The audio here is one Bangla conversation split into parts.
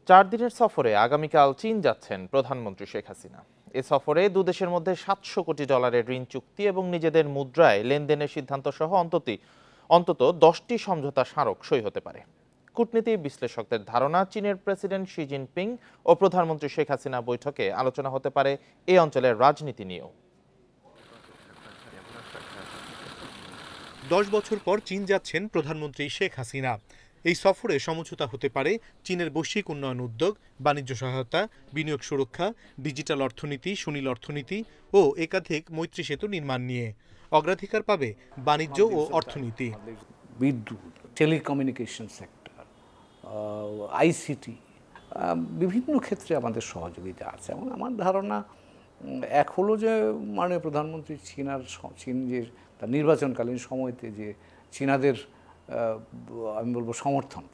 4 দিনের সফরে আগামীকাল চীন যাচ্ছেন প্রধানমন্ত্রী শেখ হাসিনা। এ সফরে দুদেশের মধ্যে $700 কোটি ঋণ চুক্তি এবং নিজেদের মুদ্রায় লেনদেনের সিদ্ধান্ত সহ অন্তত 10টি সমঝোতা স্মারক সই হতে পারে। কূটনীতি বিশ্লেষকদের ধারণা, চীনের প্রেসিডেন্ট শি জিনপিং ও প্রধানমন্ত্রী শেখ হাসিনা বৈঠকে আলোচনা হতে পারে এই অঞ্চলের রাজনীতি নিয়েও। 10 বছর পর চীন যাচ্ছেন প্রধানমন্ত্রী শেখ হাসিনা। এই সফরে সমঝোতা হতে পারে চীনের বৈশ্বিক উন্নয়ন উদ্যোগ, বাণিজ্য সহায়তা, বিনিয়োগ সুরক্ষা, ডিজিটাল অর্থনীতি, সুনীল অর্থনীতি ও একাধিক মৈত্রী সেতু নির্মাণ নিয়ে। অগ্রাধিকার পাবে বাণিজ্য ও অর্থনীতি। বিদ্যুৎ, টেলিকমিউনিকেশন সেক্টর, আইসিটি, বিভিন্ন ক্ষেত্রে আমাদের সহযোগিতা আছে। এবং আমার ধারণা এক হলো যে মাননীয় প্রধানমন্ত্রী চীন যে তার নির্বাচনকালীন সময়তে যে চীনাদের আমি বলবো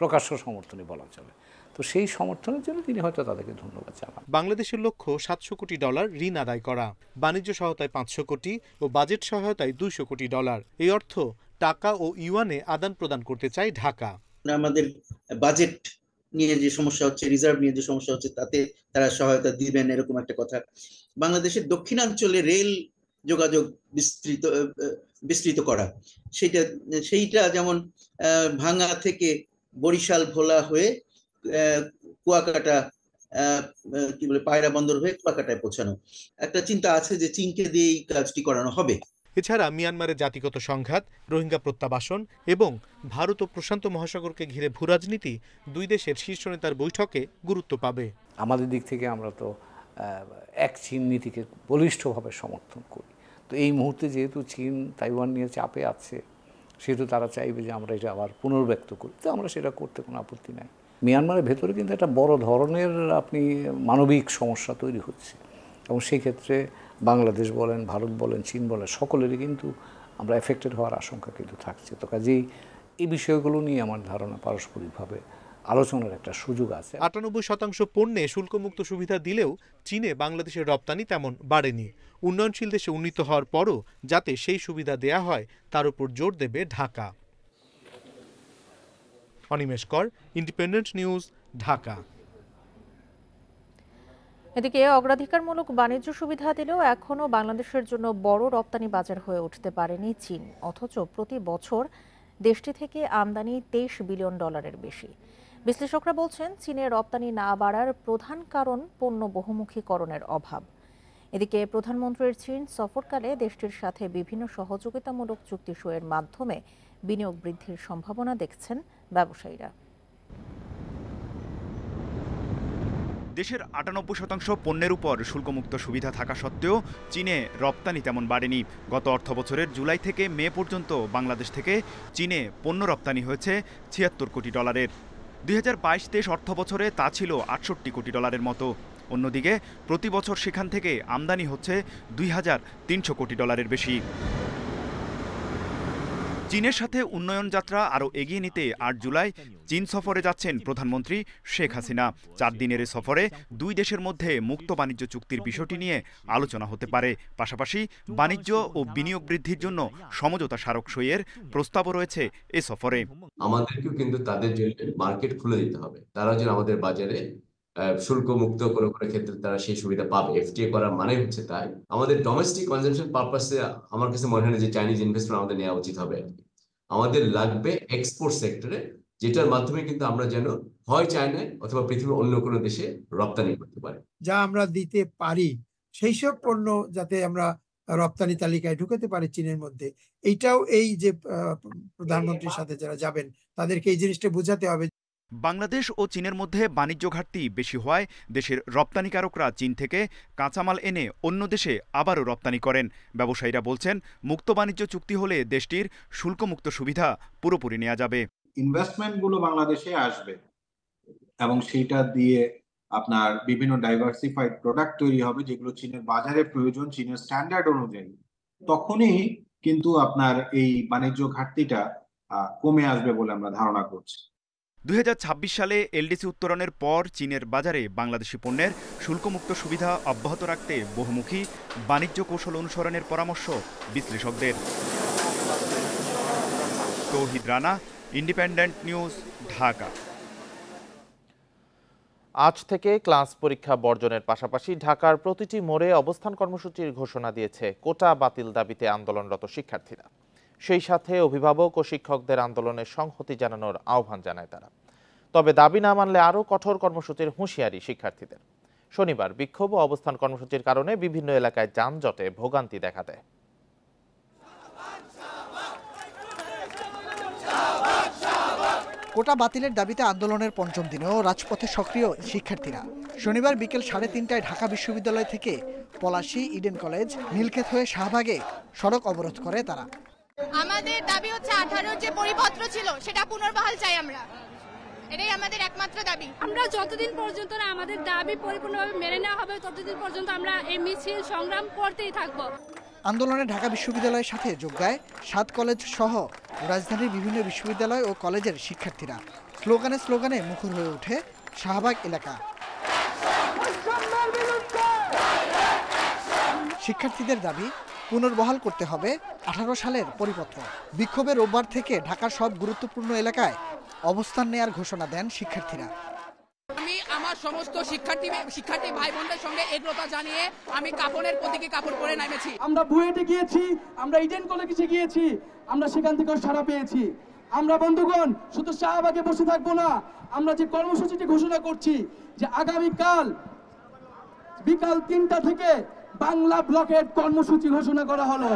প্রকাশ্য সমর্থনই বলা চলে, তো সেই সমর্থনের জন্য তিনি হয়তো তাদেরকে ধন্যবাদ জানান। বাংলাদেশের লক্ষ্য $700 কোটি ঋণ আদায় করা, বাণিজ্য সহায়তায় 500 কোটি ও বাজেট সহায়তায় $200 কোটি। এই অর্থ টাকা ও ইউয়ানে আদান প্রদান করতে চায় ঢাকা। আমাদের বাজেট নিয়ে যে সমস্যা হচ্ছে, রিজার্ভ নিয়ে যে সমস্যা হচ্ছে, তাতে তারা সহায়তা দিবেন এরকম একটা কথা। বাংলাদেশের দক্ষিণাঞ্চলে রেল যোগাযোগ বিস্তৃত করা, সেইটা যেমন ভাঙ্গা থেকে বরিশাল ভোলা হয়ে কুয়াকাটা কি বলে পায়রা বন্দর হয়ে কুয়াকাটায় পৌঁছানো একটা চিন্তা আছে যে চীনকে দিয়ে এই কাজটি করানো হবে। এছাড়া মিয়ানমারের জাতিগত সংঘাত, রোহিঙ্গা প্রত্যাবাসন এবং ভারত ও প্রশান্ত মহাসাগরকে ঘিরে ভূরাজনীতি দুই দেশের শীর্ষ নেতার বৈঠকে গুরুত্ব পাবে। আমাদের দিক থেকে আমরা তো এক চীন নীতিকে বলিষ্ঠভাবে সমর্থন করি। তো এই মুহূর্তে যেহেতু চীন তাইওয়ান নিয়ে চাপে আছে, সেহেতু তারা চাইবে যে আমরা এটা আবার পুনর্ব্যক্ত করি, তো আমরা সেটা করতে কোনো আপত্তি নাই। মিয়ানমারের ভেতরে কিন্তু একটা বড় ধরনের মানবিক সমস্যা তৈরি হচ্ছে, এবং সেই ক্ষেত্রে বাংলাদেশ বলেন, ভারত বলেন, চীন বলেন, সকলেরই কিন্তু আমরা এফেক্টেড হওয়ার আশঙ্কা কিন্তু থাকছে। তো কাজেই এই বিষয়গুলো নিয়ে আমার ধারণা পারস্পরিকভাবে আলোচনার একটা সুযোগ আছে। 98% পণ্যে শুল্কমুক্ত সুবিধা দিলেও চীনে বাংলাদেশের রপ্তানি তেমন বাড়েনি। উন্নয়নশীল দেশে উন্নীত হওয়ার পরও যাতে সেই সুবিধা দেয়া হয় তার উপর জোর দেবে ঢাকা। অনিমেষ কর, ইন্ডিপেন্ডেন্ট নিউজ, ঢাকা। এদিকে অগ্রাধিকারমূলক বাণিজ্য সুবিধা দিলেও এখনও বাংলাদেশের জন্য বড় রপ্তানি বাজার হয়ে উঠতে পারেনি চীন। অথচ প্রতি বছর দেশটি থেকে আমদানি $23 বিলিয়ন বেশি। বিশ্লেষকরা বলছেন, চীনের রপ্তানি না বাড়ার প্রধান কারণ পণ্য বহুমুখীকরণের অভাব। এদিকে প্রধানমন্ত্রীর চীন সফরকালে দেশটির সাথে বিভিন্ন সহযোগিতামূলক চুক্তি সইয়ের মাধ্যমে বিনিয়োগ বৃদ্ধির সম্ভাবনা দেখছেন ব্যবসায়ীরা। দেশের 98% পণ্যের উপর শুল্কমুক্ত সুবিধা থাকা সত্ত্বেও চীনে রপ্তানি তেমন বাড়েনি। গত অর্থবছরের জুলাই থেকে মে পর্যন্ত বাংলাদেশ থেকে চীনে পণ্য রপ্তানি হয়েছে $76 কোটি। 2022-23 অর্থবছরে তা ছিল $68 কোটি মতো। অন্যদিকে প্রতি বছর সেখান থেকে আমদানি হচ্ছে $2300 কোটি বেশি। চীনের সাথে উন্নয়ন যাত্রা আরও এগিয়ে নিতে 8 জুলাই চীন সফরে যাচ্ছেন প্রধানমন্ত্রী শেখ হাসিনা। 4 দিনের এই সফরে দুই দেশের মধ্যে মুক্ত বাণিজ্য চুক্তির বিষয়টি নিয়ে আলোচনা হতে পারে। পাশাপাশি বাণিজ্য ও বিনিয়োগ বৃদ্ধির জন্য সমঝোতা স্মারক সইয়ের প্রস্তাবও রয়েছে এ সফরে। আমাদেরকেও কিন্তু তাদের জন্য মার্কেট খুলে দিতে হবে, তারা যেন আমাদের বাজারে শুল্ক মুক্ত কোনো ক্ষেত্রে তারা সেই সুবিধা পাবে। এফটিএ করার মানে হচ্ছে তাই আমাদের ডোমেস্টিক কনজাম্পশন পারপাসে আমার কাছে মনে হয় যে চাইনিজ ইনভেস্টমেন্ট আমাদের নেওয়া উচিত হবে। আমাদের লাগবে এক্সপোর্ট সেক্টরে, যেটার মাধ্যমে কিন্তু আমরা যেন হয় চায়নায় অথবা পৃথিবীর অন্য কোনো দেশে রপ্তানি করতে পারি। যা আমরা দিতে পারি সেই সব পণ্য যাতে আমরা রপ্তানি তালিকায় ঢুকাতে পারি চীনের মধ্যে, এইটাও এই যে প্রধানমন্ত্রীর সাথে যারা যাবেন তাদেরকে এই জিনিসটা বোঝাতে হবে। বাংলাদেশ ও চীনের মধ্যে বাণিজ্য ঘাটতি বেশি হওয়ায় দেশের রপ্তানিকারকরা চীন থেকে কাঁচামাল এনে অন্য দেশে আবারও রপ্তানি করেন। ব্যবসায়ীরা বলছেন, মুক্ত বাণিজ্য চুক্তি হলে দেশটির শুল্কমুক্ত সুবিধা পুরোপুরি নেওয়া যাবে। ইনভেস্টমেন্টগুলো বাংলাদেশে আসবে এবং সেইটা দিয়ে আপনার বিভিন্ন ডাইভার্সিফাইড প্রোডাক্ট তৈরি হবে যেগুলো চীনের বাজারে প্রয়োজন, চীনের স্ট্যান্ডার্ড অনুযায়ী। তখনই কিন্তু আপনার এই বাণিজ্য ঘাটতিটা কমে আসবে বলে আমরা ধারণা করছি। 2026 সালে এলডিসি উত্তরণের পর চীনের বাজারে বাংলাদেশি পণ্যের শুল্কমুক্ত সুবিধা অব্যাহত রাখতে বহুমুখী বাণিজ্য কৌশল অনুসরণের পরামর্শ বিশ্লেষকদের। তৌহিদ রানা, ইন্ডিপেন্ডেন্ট নিউজ, ঢাকা। আজ থেকে ক্লাস পরীক্ষা বর্জনের পাশাপাশি ঢাকার প্রতিটি মোড়ে অবস্থান কর্মসূচির ঘোষণা দিয়েছে কোটা বাতিল দাবিতে আন্দোলনরত শিক্ষার্থীরা। সেই সাথে অভিভাবক ও শিক্ষকদের আন্দোলনের সংহতি জানানোর আহ্বান জানায় তারা। তবে দাবি না মানলে আরও কঠোর কর্মসূচির হুঁশিয়ারি শিক্ষার্থীদের। শনিবার বিক্ষোভ ও অবস্থান কর্মসূচির কারণে বিভিন্ন এলাকায় যানজটে ভোগান্তি দেখা দেয়। কোটা বাতিলের দাবিতে আন্দোলনের পঞ্চম দিনেও রাজপথে সক্রিয় শিক্ষার্থীরা। শনিবার বিকেল 3:30টায় ঢাকা বিশ্ববিদ্যালয় থেকে পলাশী, ইডেন কলেজ, নীলক্ষেত হয়ে শাহবাগে সড়ক অবরোধ করে তারা। আমাদের দাবি হচ্ছে 18-র যে পরিপত্র ছিল সেটা পুনর্বহাল চাই আমরা। এটাই আমাদের একমাত্র দাবি। আমরা যতদিন পর্যন্ত না আমাদের দাবি পরিপূর্ণভাবে মেনে নেওয়া হবে ততদিন পর্যন্ত আমরা এই মিছিল সংগ্রাম করতেই থাকব। আন্দোলনে ঢাকা বিশ্ববিদ্যালয়ের সাথে যোগ দেয় 7 কলেজ সহ রাজধানীর বিভিন্ন বিশ্ববিদ্যালয় ও কলেজের শিক্ষার্থীরা। স্লোগানে স্লোগানে মুখর হয়ে ওঠে শাহবাগ এলাকা। শিক্ষার্থীদের দাবি পুনর্বহাল করতে হবে 18 সালের পরিপত্র। বিক্ষোভে রোববার থেকে ঢাকার সব গুরুত্বপূর্ণ এলাকায় অবস্থান নেয়ার ঘোষণা দেন শিক্ষার্থীরা। আমি আমার সমস্ত শিক্ষার্থী ভাই বোনদের সঙ্গে এগ্রতা জানিয়ে আমি কাপড়ের প্রতীকী কাপড় পরে নামেছি। আমরা বুয়েটে গিয়েছি, আমরা ইডেন কলেজে গিয়েছি, আমরা সেখান থেকে সাড়া পেয়েছি। আমরা বন্ধুগণ শুধু শাহবাগে বসে থাকবো না, আমরা যে কর্মসূচিটি ঘোষণা করছি যে আগামীকাল বিকাল 3টা থেকে বাংলা ব্লকের কর্মসূচি ঘোষণা করা হলো।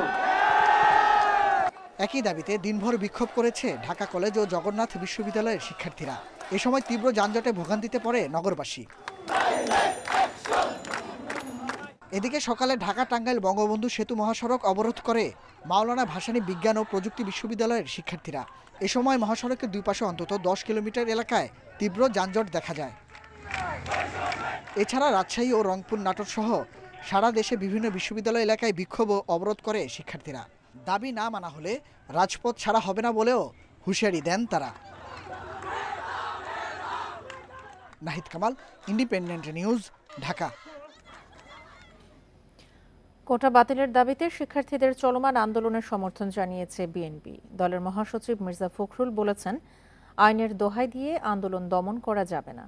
একই দাবিতে দিনভর বিক্ষোভ করেছে ঢাকা কলেজ ও জগন্নাথ বিশ্ববিদ্যালয়ের শিক্ষার্থীরা। এ সময় তীব্র যানজটে ভোগান্তিতে পড়ে নগরবাসী। এদিকে সকালে ঢাকা টাঙ্গাইল বঙ্গবন্ধু সেতু মহাসড়ক অবরোধ করে মাওলানা ভাসানী বিজ্ঞান ও প্রযুক্তি বিশ্ববিদ্যালয়ের শিক্ষার্থীরা। এ সময় মহাসড়কের দুই পাশে অন্তত 10 কিলোমিটার এলাকায় তীব্র যানজট দেখা যায়। এছাড়া রাজশাহী ও রংপুর, নাটোর সহ সারা দেশে বিভিন্ন বিশ্ববিদ্যালয় এলাকায় বিক্ষোভ ও অবরোধ করে শিক্ষার্থীরা। দাবি না মানা হলে রাজপথ ছাড়া হবে না বলেও হুঁশিয়ারি দেন তারা। Nahid Kamal, Independent News, Dhaka. Quota বাতিলের দাবিতে শিক্ষার্থীদের চলমান আন্দোলনের সমর্থন জানিয়েছে বিএনপি। দলের মহাসচিব মির্জা ফখরুল বলেছেন, আইনের দোহাই দিয়ে আন্দোলন দমন করা যাবে না।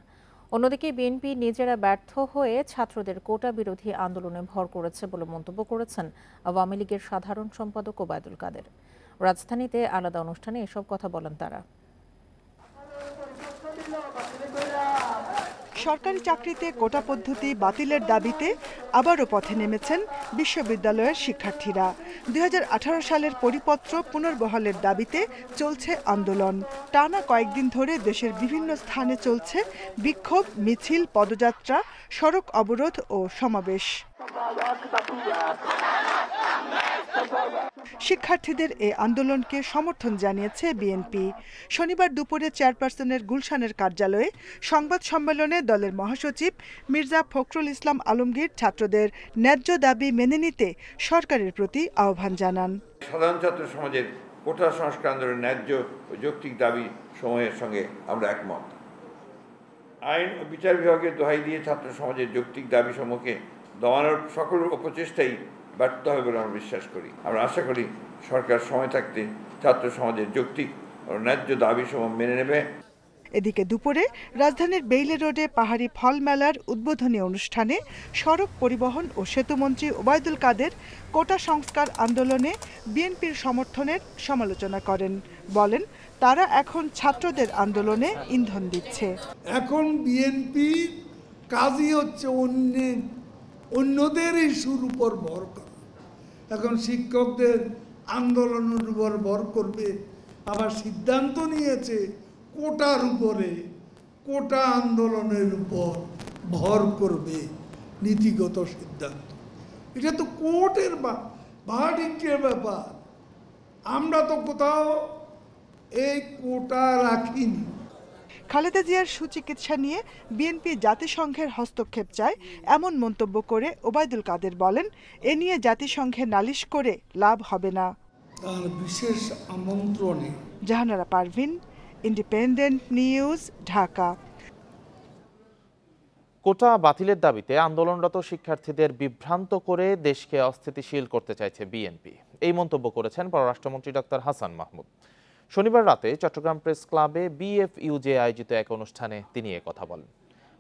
অন্যদিকে বিএনপি নিজেরা ব্যর্থ হয়ে ছাত্রদের কোটা বিরোধী আন্দোলনে ভর করেছে বলে মন্তব্য করেছেন আওয়ামী লীগের সাধারণ সম্পাদক ওবায়দুল কাদের। রাজধানীতে আলাদা অনুষ্ঠানে এসব কথা বলেন তারা। সরকারি চাকরিতে কোটা পদ্ধতি বাতিলের দাবিতে আবারও পথে নেমেছেন বিশ্ববিদ্যালয়ের শিক্ষার্থীরা। 2018 সালের পরিপত্র পুনর্বহালের দাবিতে চলছে আন্দোলন। টানা কয়েকদিন ধরে দেশের বিভিন্ন স্থানে চলছে বিক্ষোভ, মিছিল, পদযাত্রা, সড়ক অবরোধ ও সমাবেশ। শিক্ষার্থীদের এই আন্দোলনকে সমর্থন জানিয়েছে বিএনপি। শনিবার দুপুরে চেয়ারপারসনের গুলশানের কার্যালয়ে সংবাদ সম্মেলনে দলের মহাসচিব মির্জা ফখরুল ইসলাম আলমগীর ছাত্রদের ন্যায্য দাবি মেনে নিতে সরকারের প্রতি আহ্বান জানান। সাধারণ ছাত্র সমাজের কোটা সংস্কার আন্দোলনের ন্যায্য ও যৌক্তিক দাবি সমূহের সঙ্গে আমরা একমত। আইন ও বিচার বিভাগের দোহাই দিয়ে ছাত্র সমাজের যৌক্তিক দাবি সমূহকে দমানোর সকল অপচেষ্টাই ব্যর্থ হবে বলে আমরা বিশ্বাস করি। আমরা আশা করি সরকার সময় থাকতে ছাত্র সমাজের যৌক্তিক ও ন্যায্য দাবিসমূহ মেনে নেবে। এদিকে দুপুরে রাজধানীর বেইলি রোডে পাহাড়ি ফল মেলার উদ্বোধনী অনুষ্ঠানে সড়ক পরিবহন ও সেতুমন্ত্রী ওবায়দুল কাদের কোটা সংস্কার আন্দোলনে বিএনপির সমর্থনের সমালোচনা করেন। বলেন, তারা এখন ছাত্রদের আন্দোলনে ইন্ধন দিচ্ছে। এখন বিএনপি কাজই হচ্ছে অন্যদের ইস্যুর উপর ভর করা। এখন শিক্ষকদের আন্দোলনের উপর ভর করবে, আবার সিদ্ধান্ত নিয়েছে কোটার উপরে, কোটা আন্দোলনের উপর ভর করবে নীতিগত সিদ্ধান্ত। এটা তো কোর্টের ভার্ডিক্টের ব্যাপার। আমরা তো কোথাও এই কোটা রাখিনি। খালেদা জিয়ার সুচিকিৎসা নিয়ে বিএনপি জাতিসংঘের হস্তক্ষেপ চায় এমন মন্তব্য করে ওবায়দুল কাদের বলেন, এ নিয়ে জাতিসংঘে নালিশ করে লাভ হবে না। তার বিশেষ আমন্ত্রণে। Jahanara Parvin, Independent News, Dhaka. Quota বাতিলের দাবিতে আন্দোলনরত শিক্ষার্থীদের বিভ্রান্ত করে দেশকে অস্থিতিশীল করতে চাইছে বিএনপি। এই মন্তব্য করেছেন পররাষ্ট্রমন্ত্রী ডক্টর হাসান মাহমুদ। শনিবার রাতে চট্টগ্রাম প্রেস ক্লাবে বিএফইউজে আয়োজিত এক অনুষ্ঠানে তিনি কথা বলেন।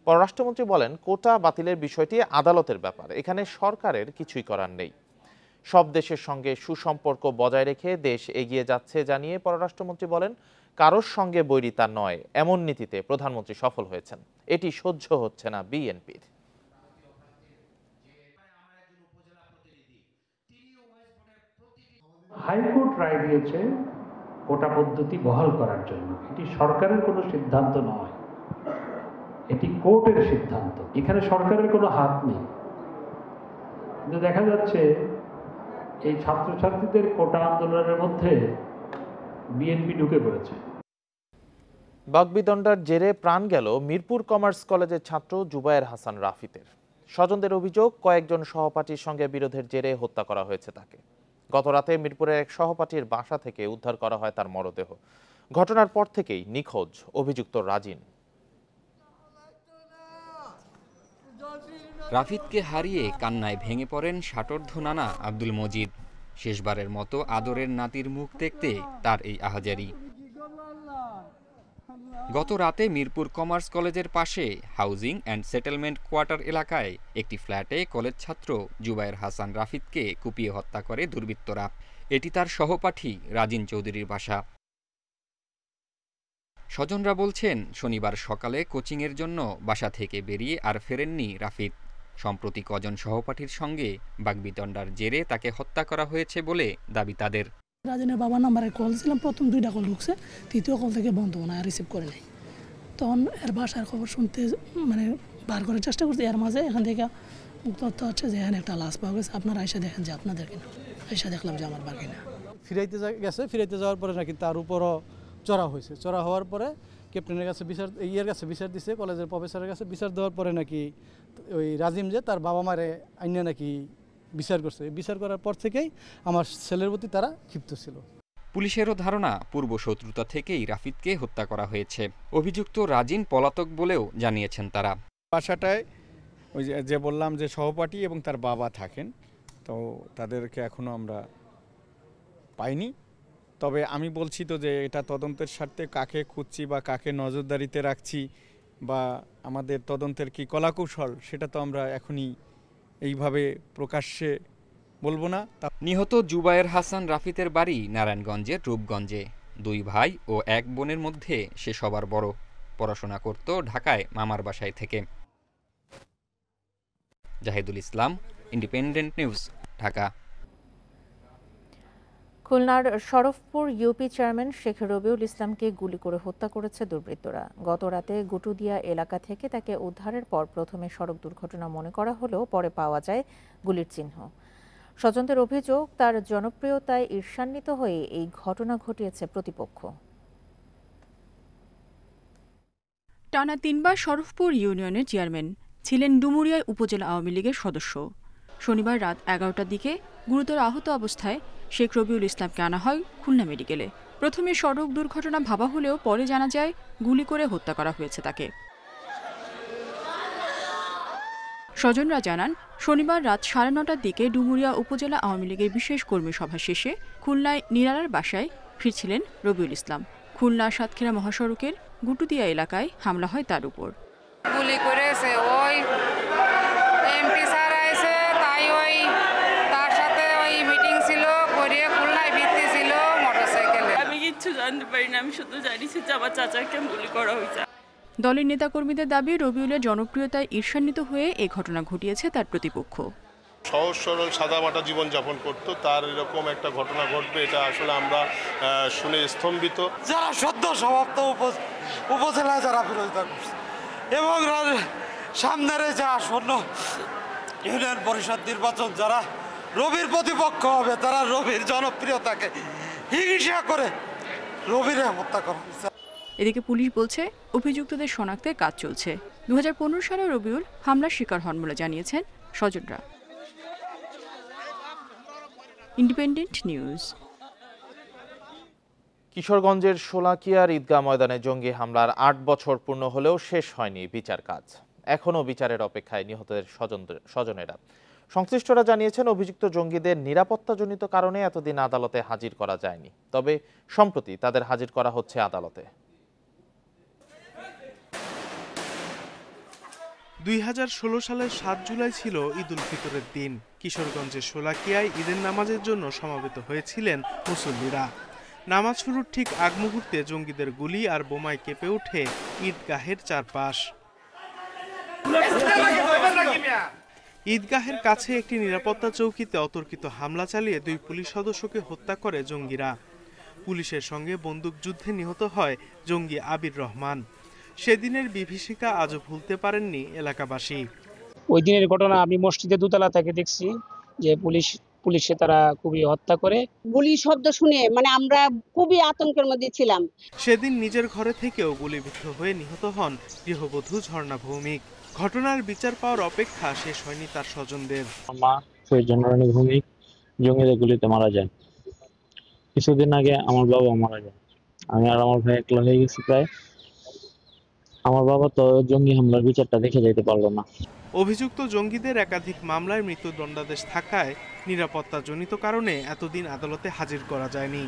পররাষ্ট্রমন্ত্রী বলেন, কোটা বাতিলের বিষয়টি আদালতের ব্যাপার, এখানে সরকারের কিছুই করার নেই। সব দেশের সঙ্গে সুসম্পর্ক বজায় রেখে দেশ এগিয়ে যাচ্ছে জানিয়ে পররাষ্ট্রমন্ত্রী বলেন, কারোর সঙ্গে বৈরিতা নয় এমন নীতিতে প্রধানমন্ত্রী সফল হয়েছেন, এটি সহ্য হচ্ছে না বিএনপির। হাইকোর্ট রায় দিয়েছে কোটা পদ্ধতি বহাল করার জন্য, এটি সরকারের কোনো সিদ্ধান্ত নয়, এটি কোর্টের সিদ্ধান্ত, এখানে সরকারের কোনো হাত নেই। কিন্তু দেখা যাচ্ছে এই ছাত্রছাত্রীদের কোটা আন্দোলনের মধ্যে বিএনপি ঢুকে পড়েছে। বাকবিতণ্ডার জেরে প্রাণ গেল মিরপুর কমার্স কলেজের ছাত্র জুবায়ের হাসান রাফিদের। স্বজনদের অভিযোগ, কয়েকজন সহপাঠীর সঙ্গে বিরোধের জেরে হত্যা করা হয়েছে তাকে। গতরাতে মিরপুরের এক সহপাঠীর বাসা থেকে উদ্ধার করা হয় তার মরদেহ। ঘটনার পর থেকেই নিখোঁজ অভিযুক্ত রাজিন। রাফিদকে হারিয়ে কান্নায় ভেঙে পড়েন ষাটোর্ধ্ব নানা আব্দুল মজিদ। শেষবারের মতো আদরের নাতির মুখ দেখতে তার এই আহাজারি। গত রাতে মিরপুর কমার্স কলেজের পাশে হাউজিং অ্যান্ড সেটেলমেন্ট কোয়ার্টার এলাকায় একটি ফ্ল্যাটে কলেজ ছাত্র জুবায়ের হাসান রাফিদকে কুপিয়ে হত্যা করে দুর্বৃত্তরা। এটি তার সহপাঠী রাজিন চৌধুরীর বাসা। স্বজনরা বলছেন, শনিবার সকালে কোচিংয়ের জন্য বাসা থেকে বেরিয়ে আর ফেরেননি রাফিদ। সম্প্রতি কজন সহপাঠীর সঙ্গে বাকবিতণ্ডার জেরে তাকে হত্যা করা হয়েছে বলে দাবি তাদের। রাজনের বাবার নাম্বারে কল ছিলাম, প্রথম 2টা কল ঢুকছে, তৃতীয় কল থেকে বন্ধ, না রিসিভ করে নাই। তখন এর বাসার খবর শুনতে বার করার চেষ্টা করছি। এর মাঝে এখান থেকে তথ্য হচ্ছে যে এখানে একটা লাশ পাওয়া গেছে, আপনারা আইসা দেখেন যে আপনাদের কিনা। আইসা দেখলাম যে আমার বার কিনা। ফিরাইতে গেছে, ফিরাইতে যাওয়ার পরে নাকি তার উপরও চড়া হয়েছে। চড়া হওয়ার পরে ক্যাপ্টেনের কাছে বিচার দিছে, কলেজের প্রফেসরের কাছে বিচার দেওয়ার পরে নাকি ওই রাজিম যে তার বাবা মারে আইনে নাকি বিচার করছে। বিচার করার পর থেকেই আমার ছেলের প্রতি তারা ক্ষিপ্ত ছিল। পুলিশেরও ধারণা পূর্ব শত্রুতা থেকেই রাফিদকে হত্যা করা হয়েছে। অভিযুক্ত রাজিন পলাতক বলেও জানিয়েছেন তারা। বাসাটায় ওই যে বললাম যে সহপাঠী এবং তার বাবা থাকেন, তো তাদেরকে এখনো আমরা পাইনি। তবে আমি বলছি তো যে এটা তদন্তের স্বার্থে কাকে খুঁজছি বা কাকে নজরদারিতে রাখছি বা আমাদের তদন্তের কি কলাকৌশল, সেটা তো আমরা এখনই এইভাবে প্রকাশ্যে বলবো না। নিহত জুবায়ের হাসান রাফিদের বাড়ি নারায়ণগঞ্জের রূপগঞ্জে। 2 ভাই ও 1 বোনের মধ্যে সে সবার বড়। পড়াশোনা করত ঢাকায় মামার বাসায় থেকে। জাহিদুল ইসলাম, ইন্ডিপেন্ডেন্ট নিউজ, ঢাকা। খুলনার শরফপুর ইউপি চেয়ারম্যান শেখ রবিউল ইসলামকে গুলি করে হত্যা করেছে দুর্বৃত্তরা। গত রাতে গুটুদিয়া এলাকা থেকে তাকে উদ্ধারের পর প্রথমে সড়ক দুর্ঘটনা মনে করা হলেও পরে পাওয়া যায় গুলির চিহ্ন। স্বজনদের অভিযোগ, তার জনপ্রিয়তায় ঈর্ষান্বিত হয়ে এই ঘটনা ঘটিয়েছে প্রতিপক্ষ। টানা 3 বার শরফপুর ইউনিয়নের চেয়ারম্যান ছিলেন ডুমুরিয়া উপজেলা আওয়ামী লীগের সদস্য। শনিবার রাত 11টার দিকে গুরুতর আহত অবস্থায় শেখ রবিউল ইসলামকে আনা হয় খুলনা মেডিকেলে। প্রথমে সড়ক দুর্ঘটনা ভাবা হলেও পরে জানা যায় গুলি করে হত্যা করা হয়েছে তাকে। স্বজনরা জানান, শনিবার রাত 9:30টার দিকে ডুমুরিয়া উপজেলা আওয়ামী লীগের বিশেষ কর্মী সভা শেষে খুলনায় নিরালার বাসায় ফিরছিলেন রবিউল ইসলাম। খুলনা সাতক্ষীরা মহাসড়কের গুটুদিয়া এলাকায় হামলা হয় তার উপর। গুলি করেছে ওই এমপি স্যার আইছে, তাই ওই তার সাথে ওই মিটিং ছিল, করে খুলনায় ভিত্তি ছিল মোটরসাইকেলে। আমি কিচ্ছু জানতে পারি না, আমি শুধু জানিছি যে আমার চাচাকে গুলি করা হয়েছে। দলের নেতাকর্মীদের দাবি, রবিউলের জনপ্রিয়তায় ঈর্ষান্বিত হয়ে এই ঘটনা ঘটিয়েছে তার প্রতিপক্ষ। সহজ সরল সাদামাটা জীবনযাপন করত, তার এরকম একটা ঘটনা ঘটবে এটা আসলে আমরা শুনে স্তম্ভিত। যারা সদ্য সমাপ্ত উপজেলায় যারা বিরোধিতা করছে এবং সামনের যে আসন্ন ইউনিয়ন পরিষদ নির্বাচন, যারা রবির প্রতিপক্ষ হবে, তারা রবির জনপ্রিয়তাকে হিংসা করে রবিরে হত্যা করা হয়েছে। এদিকে পুলিশ বলছে অভিযুক্তদের শনাক্তের কাজ চলছে। 2015 সালে রবিউল হামলার শিকার হন বলে জানিয়েছেন স্বজনরা। Independent news. কিশোরগঞ্জের শোলাকিয়ার ঈদগাহ ময়দানে জঙ্গি হামলার 8 বছর পূর্ণ হলেও শেষ হয়নি বিচার কাজ। এখনও বিচারের অপেক্ষায় নিহতদের স্বজনেরা। সংশ্লিষ্টরা জানিয়েছেন, অভিযুক্ত জঙ্গিদের নিরাপত্তাজনিত কারণে এতদিন আদালতে হাজির করা যায়নি। তবে সম্প্রতি তাদের হাজির করা হচ্ছে আদালতে। 2016 সালের 7 জুলাই ছিল ঈদ উল ফিতরের দিন। কিশোরগঞ্জের শোলাকিয়ায় ঈদের নামাজের জন্য সমবেত হয়েছিলেন মুসল্লিরা। নামাজ শুরুর ঠিক আগ মুহূর্তে জঙ্গিদের গুলি আর বোমায় কেঁপে ওঠে ঈদগাহের চারপাশ। ঈদগাহের কাছে একটি নিরাপত্তা চৌকিতে অতর্কিত হামলা চালিয়ে 2 পুলিশ সদস্যকে হত্যা করে জঙ্গিরা। পুলিশের সঙ্গে বন্দুকযুদ্ধে নিহত হয় জঙ্গি আবির রহমান। সেদিনের বিভীষিকা আজও ভুলতে পারেননি এলাকাবাসী। ওই দিনের ঘটনা আমি মসজিদে দোতলা থেকে দেখছি যে পুলিশে তারা খুবই হত্যা করে। গুলি শব্দ শুনে আমরা খুবই আতঙ্কের মধ্যে ছিলাম। সেদিন নিজের ঘরে থেকেও গুলিবিদ্ধ হয়ে নিহত হন গৃহবধূ ঝর্ণা ভৌমিক। ঘটনার বিচার পাওয়ার অপেক্ষা শেষ হয়নি তার স্বজনদের। মা ঝর্ণা ভৌমিক জঙ্গিদের গুলিতে মারা যায়। কিছুদিন আগে আমার বাবা মারা যায়। আমি আর আমার ভাই একলা হয়ে গেছি প্রায়। আমার বাবা তো জঙ্গি হামলার বিচারটা দেখে যেতে পারলো না। অভিযুক্ত জঙ্গিদের একাধিক মামলায় মৃত্যুদণ্ডাদেশ থাকায় নিরাপত্তাজনিত কারণে এতদিন আদালতে হাজির করা যায়নি।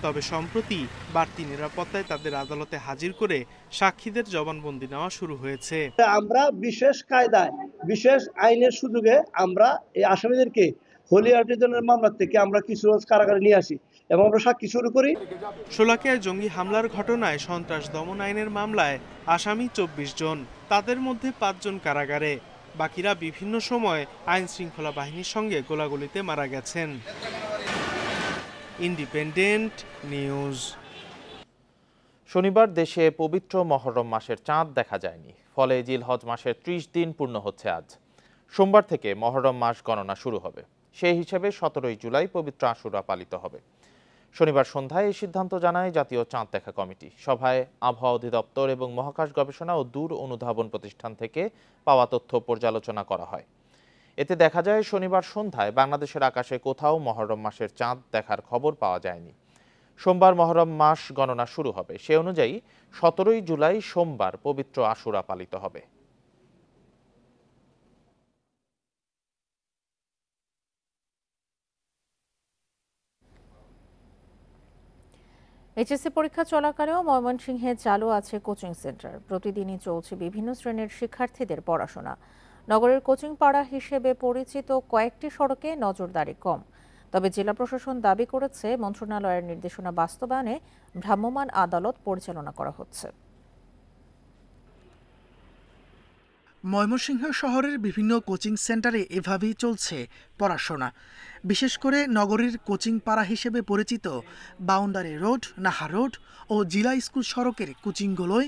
তবে সম্প্রতি বাড়তি নিরাপত্তায় তাদের আদালতে হাজির করে সাক্ষীদের জবানবন্দি নেওয়া শুরু হয়েছে। আমরা বিশেষ কায়দায় বিশেষ আইনের সুযোগে আমরা এই আসামিদেরকে হোলি আর্টিজানের মামলা থেকে আমরা কিছু রোজ কারাগারে নিয়ে আসি এবং আমরা সাক্ষী শুরু করি। শোলাকিয়ায় জঙ্গি হামলার ঘটনায় সন্ত্রাস দমন আইনের মামলায় আসামি 24 জন। তাদের মধ্যে 5 জন কারাগারে, বাকিরা বিভিন্ন সময় আইন শৃঙ্খলা বাহিনীর সঙ্গে গোলাগুলিতে মারা গেছেন। Independent news. শনিবার দেশে পবিত্র মহরম মাসের চাঁদ দেখা যায়নি, ফলে জিলহজ মাসের 30 দিন পূর্ণ হচ্ছে আজ। সোমবার থেকে মহরম মাস গণনা শুরু হবে। সেই হিসেবে 17 জুলাই পবিত্র আশুরা পালিত হবে। শনিবার সন্ধ্যায় এই সিদ্ধান্ত জানায় জাতীয় চাঁদ দেখা কমিটি। সভায় আবহাওয়া অধিদপ্তর এবং মহাকাশ গবেষণা ও দূর অনুধাবন প্রতিষ্ঠান থেকে পাওয়া তথ্য পর্যালোচনা করা হয়। এতে দেখা যায় শনিবার সন্ধ্যায় বাংলাদেশের আকাশে কোথাও মহরম মাসের চাঁদ দেখার খবর পাওয়া যায়নি। সোমবার মহরম মাস গণনা শুরু হবে। সে অনুযায়ী 17 জুলাই সোমবার পবিত্র আশুরা পালিত হবে। এইচএসসি পরীক্ষা চলাকালেও ময়মনসিংহে চালু আছে কোচিং সেন্টার। প্রতিদিনই চলছে বিভিন্ন শ্রেণীর শিক্ষার্থীদের পড়াশোনা। নগরের কোচিং পাড়া হিসেবে পরিচিত কয়েকটি সড়কে নজরদারি কম। তবে জেলা প্রশাসন দাবি করেছে মন্ত্রণালয়ের নির্দেশনা বাস্তবায়নে ভ্রাম্যমাণ আদালত পরিচালনা করা হচ্ছে। ময়মনসিংহ শহরের বিভিন্ন কোচিং সেন্টারে এভাবেই চলছে পড়াশোনা। বিশেষ করে নগরীর কোচিং পাড়া হিসেবে পরিচিত বাউন্ডারি রোড, নাহা রোড ও জিলা স্কুল সড়কের কোচিংগুলোয়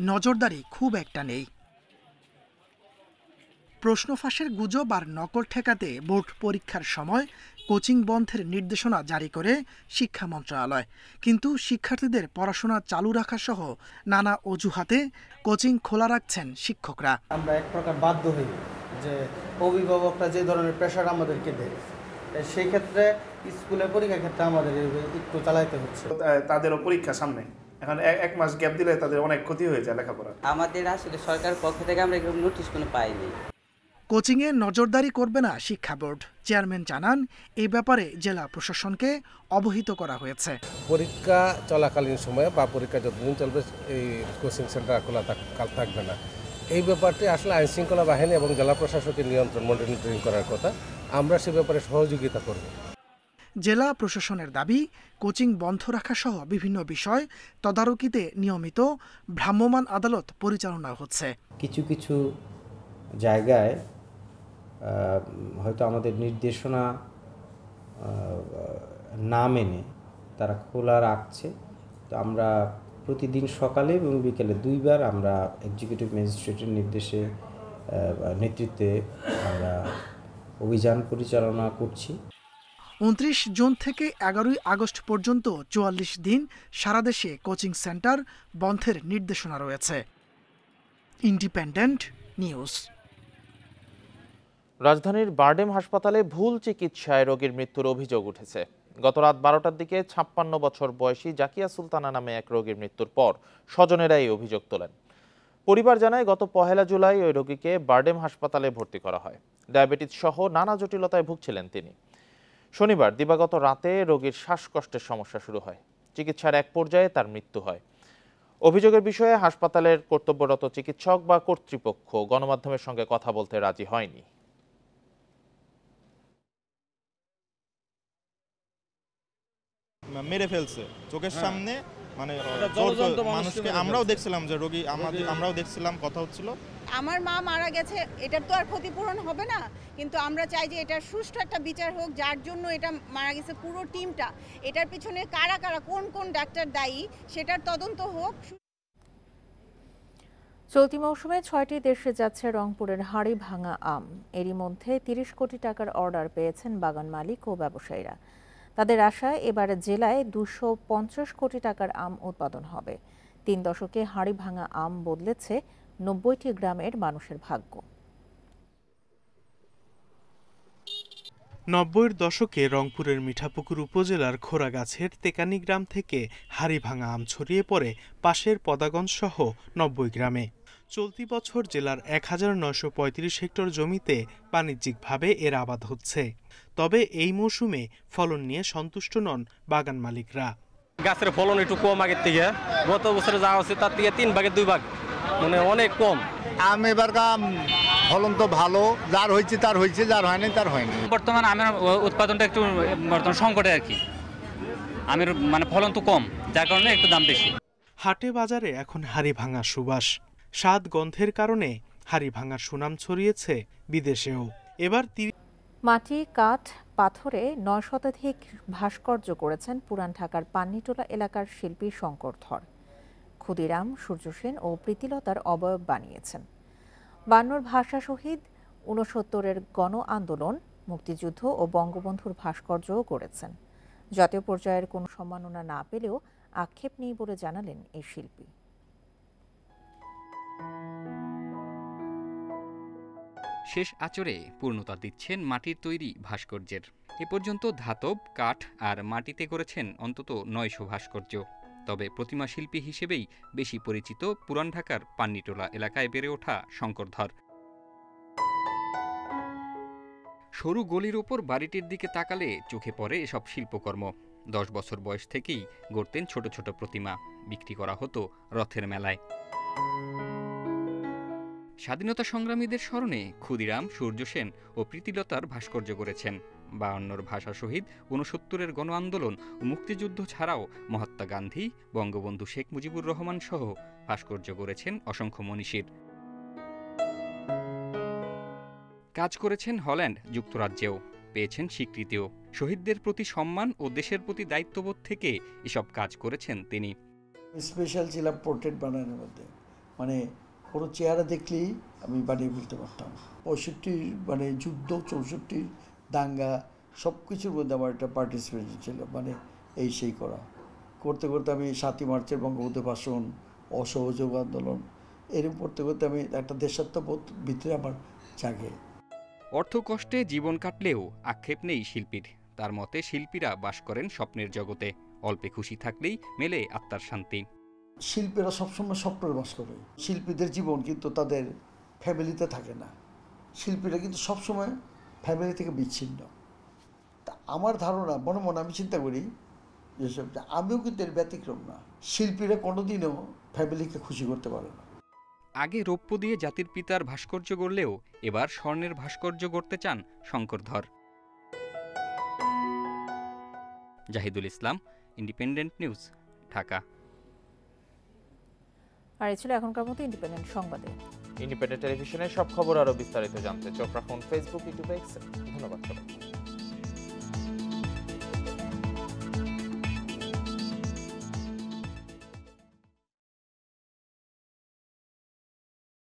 নজরদারি খুব একটা নেই। প্রশ্ন ফাঁসের গুজব আর নকল ঠেকাতে বোর্ড পরীক্ষার সময় কোচিং বন্ধের নির্দেশনা জারি করে শিক্ষা মন্ত্রণালয়। কিন্তু শিক্ষার্থীদের পড়াশোনা চালু রাখা সহ নানা অজুহাতে কোচিং খোলা রাখছেন শিক্ষকরা। আমরা এক প্রকার বাধ্য হই যে অভিভাবকরা যে ধরনের প্রেশার আমাদেরকে দেয়, সেই ক্ষেত্রে স্কুলের পরীক্ষার ক্ষেত্রে আমাদের একটু চালাইতে হচ্ছে। তাদেরও পরীক্ষা সামনে, এখন 1 মাস গ্যাপ দিলে তাদের অনেক ক্ষতি হয়ে যায় লেখাপড়া। আমাদের আসলে সরকারের পক্ষ থেকে আমরা এরকম নোটিশ কোনো পাইনি। কোচিংয়ে নজরদারি করবে না শিক্ষা বোর্ড। চেয়ারম্যান জানান, এই ব্যাপারে জেলা প্রশাসনকে অবহিত করা হয়েছে। পরীক্ষা চলাকালীন সময়ে বা পরীক্ষা যতদিন চলবে এই কোচিং সেন্টার খোলা থাকবে না। এই ব্যাপারটি আসলে আইন শৃঙ্খলা বাহিনী এবং জেলা প্রশাসকের নিয়ন্ত্রণ মনিটরিং করার কথা। আমরা সে ব্যাপারে সহযোগিতা করব। জেলা প্রশাসনের দাবি, কোচিং বন্ধ রাখা সহ বিভিন্ন বিষয় তদারকিতে নিয়মিত ভ্রাম্যমাণ আদালত পরিচালনা হচ্ছে। কিছু কিছু জায়গায় হয়তো আমাদের নির্দেশনা না মেনে তারা খোলা রাখছে। তো আমরা প্রতিদিন সকালে এবং বিকেলে 2 বার আমরা এক্সিকিউটিভ ম্যাজিস্ট্রেটের নেতৃত্বে আমরা অভিযান পরিচালনা করছি। 29 জুন থেকে 11 আগস্ট পর্যন্ত 44 দিন সারা দেশে কোচিং সেন্টার বন্ধের নির্দেশনা রয়েছে। Independent news. রাজধানীর বারডেম হাসপাতালে ভুল চিকিৎসায় রোগীর মৃত্যুর অভিযোগ উঠেছে। গত রাত 12টার দিকে 56 বছর বয়সী জাকিয়া সুলতানা নামে এক রোগীর মৃত্যুর পর স্বজনেরা এই অভিযোগ তোলেন। পরিবার জানায়, গত 1 জুলাই ওই রোগীকে বারডেম হাসপাতালে ভর্তি করা হয়। ডায়াবেটিস সহ নানা জটিলতায় ভুগছিলেন তিনি। শনিবার দিবাগত রাতে রোগীর শ্বাসকষ্টের সমস্যা শুরু হয়। চিকিৎসার এক পর্যায়ে তার মৃত্যু হয়। অভিযোগের বিষয়ে হাসপাতালের কর্তব্যরত চিকিৎসক বা কর্তৃপক্ষ গণমাধ্যমের সঙ্গে কথা বলতে রাজি হয়নি। মেরে ফেলছে চোখের সামনে, মানে মানুষকে আমরাও দেখছিলাম যে রোগী আমরাও দেখছিলাম, কথা হচ্ছিল। আমার মা মারা গেছে, এটার তো আর ক্ষতিপূরণ হবে না, কিন্তু আমরা চাই যে এটার সুষ্ঠু একটা বিচার হোক। যার জন্য এটা মারা গেছে পুরো টিমটা, এটার পিছনে কারা কারা কোন কোন ডাক্তার দায়ী সেটার তদন্ত হোক। চলতি মৌসুমে 6টি দেশে যাচ্ছে রংপুরের হাড়ি ভাঙা আম। এরই মধ্যে 30 কোটি টাকার অর্ডার পেয়েছেন বাগান মালিক ও ব্যবসায়ীরা। তাদের আশায় এবার জেলায় 250 কোটি টাকার আম উৎপাদন হবে। 3 দশকে হাড়ি ভাঙা আম বদলেছে 90টি গ্রামের মানুষের ভাগ্য। 90-এর দশকে রংপুরের মিঠাপুকুর উপজেলার খোরাগাছের তেকানি গ্রাম থেকে হাড়ি ভাঙা আম ছড়িয়ে পড়ে পাশের পদাগঞ্জ সহ 90 গ্রামে। চলতি বছর জেলার 1935 হেক্টর জমিতে বাণিজ্যিকভাবে এর আবাদ হচ্ছে। তবে এই মৌসুমে ফলন নিয়ে সন্তুষ্ট নন বাগান মালিকরা। গাছের ফলন একটু কম আগের থেকে, গত বছরে যা হচ্ছে তার থেকে 3 ভাগের 2 ভাগ, মানে অনেক কম। আম এবার ফলন তো ভালো, যার হয়েছে তার হয়েছে, যার হয়নি তার হয়নি। বর্তমান আমের উৎপাদনটা একটু বর্তমান সংকটে আর কি, আমের মানে ফলন তো কম, যার কারণে একটু দাম বেশি। হাটে বাজারে এখন হাড়ি ভাঙা সুবাস, স্বাদ গন্ধের কারণে হাড়ি ভাঙার সুনাম ছড়িয়েছে বিদেশেও। এবার মাটি, কাঠ, পাথরে 9 শতাধিক ভাস্কর্য করেছেন পুরান ঢাকার পান্নিটোলা এলাকার শিল্পী শঙ্কর ধর। ক্ষুদিরাম, সূর্য সেন ও প্রীতিলতার অবয়ব বানিয়েছেন। 52 ভাষা শহীদ, 69-এর গণ আন্দোলন, মুক্তিযুদ্ধ ও বঙ্গবন্ধুর ভাস্কর্যও করেছেন। জাতীয় পর্যায়ের কোনো সম্মাননা না পেলেও আক্ষেপ নেই বলে জানালেন এই শিল্পী। শেষ আঁচড়ে পূর্ণতা দিচ্ছেন মাটির তৈরি ভাস্কর্যের। এ পর্যন্ত ধাতব, কাঠ আর মাটিতে করেছেন অন্তত 900 ভাস্কর্য। তবে প্রতিমা শিল্পী হিসেবেই বেশি পরিচিত পুরান ঢাকার পান্নিটোলা এলাকায় বেড়ে ওঠা শঙ্কর ধর। সরু গলির ওপর বাড়িটির দিকে তাকালে চোখে পড়ে এসব শিল্পকর্ম। 10 বছর বয়স থেকেই গড়তেন ছোট ছোট প্রতিমা, বিক্রি করা হতো রথের মেলায়। স্বাধীনতা সংগ্রামীদের স্মরণে ক্ষুদিরাম, সূর্য সেন ও প্রীতিলতার ভাস্কর্য করেছেন। 52-র ভাষা শহীদ, 69-এর গণ আন্দোলন ও মুক্তিযুদ্ধ ছাড়াও মহাত্মা গান্ধী, বঙ্গবন্ধু শেখ মুজিবুর রহমান সহ ভাস্কর্য করেছেন অসংখ্য মনীষীর। কাজ করেছেন হল্যান্ড, যুক্তরাজ্যেও, পেয়েছেন স্বীকৃতিও। শহীদদের প্রতি সম্মান ও দেশের প্রতি দায়িত্ববোধ থেকে এসব কাজ করেছেন তিনি। স্পেশাল ছিলাম পোর্ট্রেট বানানোর মধ্যে, মানে কোনো চেহারা দেখলেই আমি বানিয়ে ফেলতে পারতাম। 65 মানে যুদ্ধ, 64 দাঙ্গা, সব কিছুর মধ্যে আমার একটা পার্টিসিপেশন ছিল, মানে এই সেই করতে করতে আমি 7ই মার্চের বঙ্গবন্ধু ভাষণ, অসহযোগ আন্দোলন, এরকম করতে করতে আমি একটা দেশাত্মবোধ ভিতরে আমার জাগে। অর্থ কষ্টে জীবন কাটলেও আক্ষেপ নেই শিল্পীর। তার মতে শিল্পীরা বাস করেন স্বপ্নের জগতে, অল্পে খুশি থাকলেই মেলে আত্মার শান্তি। শিল্পীরা সবসময় স্বপ্নের বাস করে। শিল্পীদের জীবন কিন্তু তাদের ফ্যামিলিতে থাকে না, শিল্পীরা কিন্তু সবসময় ফ্যামিলি থেকে বিচ্ছিন্ন। তা আমার ধারণা, মনে মনে আমি চিন্তা করি যেসব, আমিও কিন্তু এর ব্যতিক্রম না। শিল্পীরা কোনোদিনও ফ্যামিলিকে খুশি করতে পারে না। আগে রৌপ্য দিয়ে জাতির পিতার ভাস্কর্য গড়লেও এবার স্বর্ণের ভাস্কর্য গড়তে চান শঙ্কর ধর। জাহিদুল ইসলাম, ইন্ডিপেন্ডেন্ট নিউজ, ঢাকা। আর এই ছিল এখনকার মতো ইন্ডিপেন্ডেন্ট সংবাদে। ইন্ডিপেন্ডেন্ট টেলিভিশনের সব খবর আরো বিস্তারিত জানতে চোখ রাখুন ফেসবুক, ইউটিউবে। ধন্যবাদ সবাইকে।